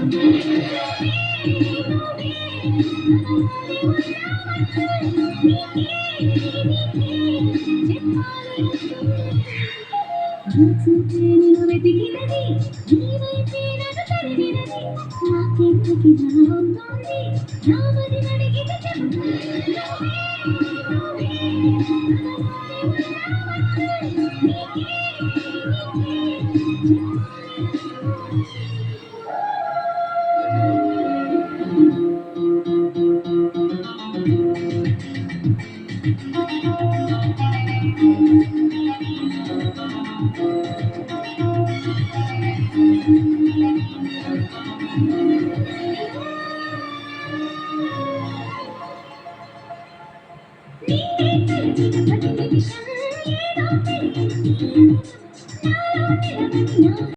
చూసే నిన్ను వెతికినది నీవైతే నన్ను తరిమినది నాకెందుకిలా అవుతోంది నామది నడిగితే చెప్తాను